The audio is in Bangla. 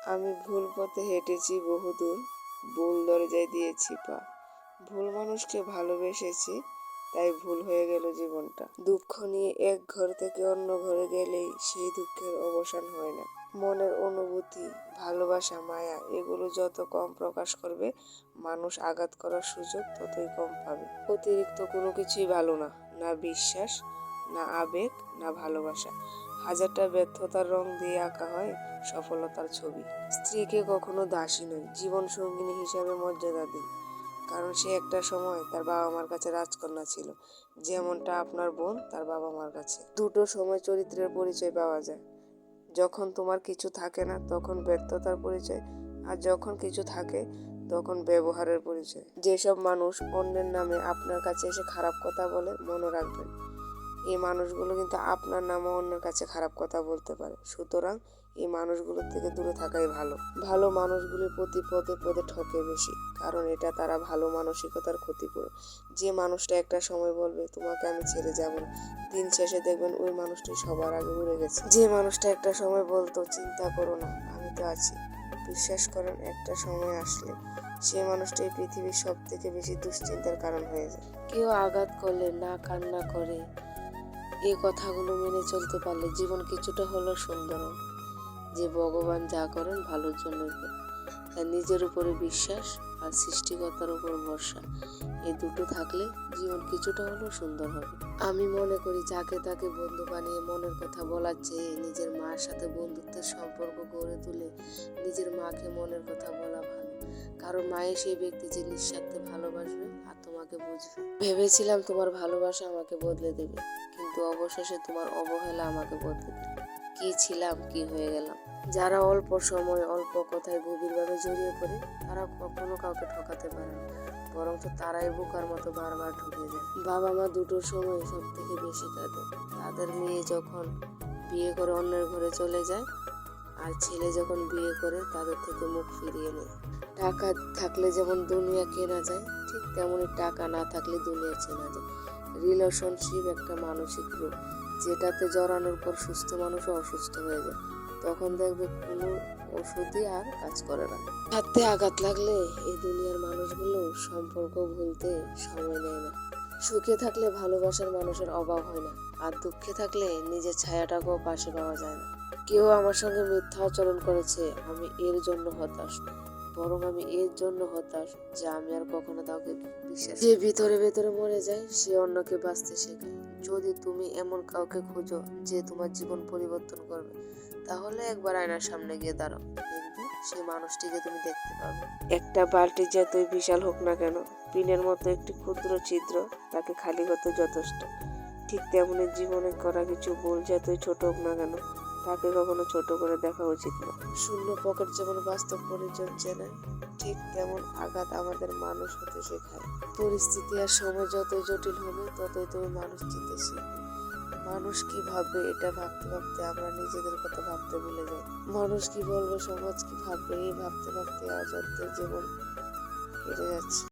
আমি ভুল পথে হেঁটেছি বহুদূর, ভুল দরজায় দিয়েছি পা। ভুল মানুষকে ভালোবেসেছি, তাই ভুল হয়ে গেল জীবনটা। দুঃখ নিয়ে এক ঘর থেকে অন্য ঘরে গেলেই সেই দুঃখের অবসান হয় না। মনের অনুভূতি, ভালোবাসা, মায়া এগুলো যত কম প্রকাশ করবে, মানুষ আঘাত করার সুযোগ ততই কম পাবে। অতিরিক্ত কোনো কিছুই ভালো না, না বিশ্বাস, না আবেগ, না ভালোবাসা। হাজারটা ব্যর্থতার রং দিয়ে আঁকা হয় সফলতার ছবি। স্ত্রীকে কখনো দাসী নয়, জীবন সঙ্গিনী হিসাবে মর্যাদা দিন। কারণ সে একটা সময় তার বাবা মার কাছে রাজকন্যা ছিল, যেমনটা আপনার বোন তার বাবা মার কাছে। দুটো সময় চরিত্রের পরিচয় পাওয়া যায়। যখন তোমার কিছু থাকে না তখন ব্যর্থতার পরিচয়, আর যখন কিছু থাকে তখন ব্যবহারের পরিচয়। যেসব মানুষ অন্যের নামে আপনার কাছে এসে খারাপ কথা বলে, মনে রাখবেন এই মানুষগুলো কিন্তু আপনার নামও অন্যের কাছে খারাপ কথা বলতে পারে। সুতরাং এই মানুষগুলোর থেকে দূরে থাকাই ভালো। ভালো মানুষগুলি প্রতি পদে পদে ঠকে বেশি, কারণ এটা তারা ভালো মানসিকতার ক্ষতিপূরণ। যে মানুষটা একটা সময় বলবে তোমাকে আমি ছেড়ে যাব না, দিন শেষে দেখবেন ওই মানুষটি সবার আগে উড়ে গেছে। যে মানুষটা একটা সময় বলতো চিন্তা করো না আমি তো আছি, বিশ্বাস করেন একটা সময় আসলে সে মানুষটাই পৃথিবীর সব থেকে বেশি দুশ্চিন্তার কারণ হয়ে যায়। কেউ আঘাত করলে না কান্না করে, এই কথাগুলো মেনে চলতে পারলে জীবন কিছুটা হলেও সুন্দর। যে ভগবান যা করেন ভালোর জন্যই করেন, তাই নিজের উপরে বিশ্বাস আর সৃষ্টিকর্তার উপর ভরসা, এই দুটো থাকলে জীবন কিছুটা হলেও সুন্দর হবে। আমি মনে করি যাকে তাকে বন্ধু বানিয়ে মনের কথা বলার চেয়ে নিজের মার সাথে বন্ধুত্বের সম্পর্ক গড়ে তুলে নিজের মাকে মনের কথা বলা ভালো। কারণ মায়ের সেই ব্যক্তি যে নিঃস্বার্থে ভালোবাসবে আর তোমাকে বুঝবে। ভেবেছিলাম তোমার ভালোবাসা আমাকে বদলে দেবে, কিন্তু অবশেষে তোমার অবহেলা আমাকে বদলে দিল। কি ছিলাম, কি হয়ে গেলাম। যারা অল্প সময় অল্প কথায় গভীরভাবে জড়িয়ে পড়ে, তারা কখনো কাউকে ঠকাতে পারে না, বরং তারাই বোকার মতো বারবার ঠকে যায়। বাবা মা দুটোর সময় সব থেকে বেশি কাঁদে, তাদের মেয়ে যখন বিয়ে করে অন্যের ঘরে চলে যায়, আর ছেলে যখন বিয়ে করে তাদের থেকে মুখ ফিরিয়ে নেয়। টাকা থাকলে যেমন দুনিয়া কেনা যায়, ঠিক তেমনই টাকা না থাকলে দুনিয়া চেনা যায়। রিলেশনশিপ একটা মানসিক রোগ, যেটাতে জড়ানোর পর সুস্থ মানুষও অসুস্থ হয়ে যায়। তখন দেখবে কোনো ওষুধই আর কাজ করে না। হাতে আঘাত লাগলে এই দুনিয়ার মানুষগুলো সম্পর্ক ভুলতে সময় নেয় না। সুখে থাকলে ভালোবাসার মানুষের অভাব হয় না, আর দুঃখে থাকলে নিজের ছায়াটাকেও পাশে পাওয়া যায় না। কেউ আমার সঙ্গে মিথ্যা আচরণ করেছে, আমি এর জন্য হতাশ না, বরং আমি এর জন্য হতাশ যে আমি আর কখনো কাউকে বিশ্বাস। যে ভিতরে ভেতরে মরে যায় সে অন্যকে বাঁচতে শেখায়। যদি তুমি এমন কাউকে খোঁজো যে তোমার জীবন পরিবর্তন করবে, তাহলে একবার আয়নার সামনে গিয়ে দাঁড়াও, দেখবে সেই মানুষটিকে তুমি দেখতে পাবে। একটা বালতি যতই বিশাল হোক না কেন, পিনের মতো একটি ক্ষুদ্র ছিদ্র তাকে খালি হতে যথেষ্ট। ঠিক তেমনি জীবনে করা কিছু ভুল যতই ছোট হোক না কেন, তাকে কখনো ছোট করে দেখা উচিত না। শূন্য পকেট যেমন বাস্তব পরিজন চেনে, ঠিক তেমন আঘাত আমাদের মানুষ হতে শেখায়। পরিস্থিতি আর সময় যতই জটিল হবে, ততই তুমি মানুষ চিনতে শিখবে। মানুষ কি ভাববে এটা ভাবতে ভাবতে আমরা নিজেদের কথা ভাবতে ভুলে যাই। মানুষ কি বলবে, সমাজ কি ভাববে, এই ভাবতে ভাবতে আজ অর্ধেক জীবন কেটে যাচ্ছে।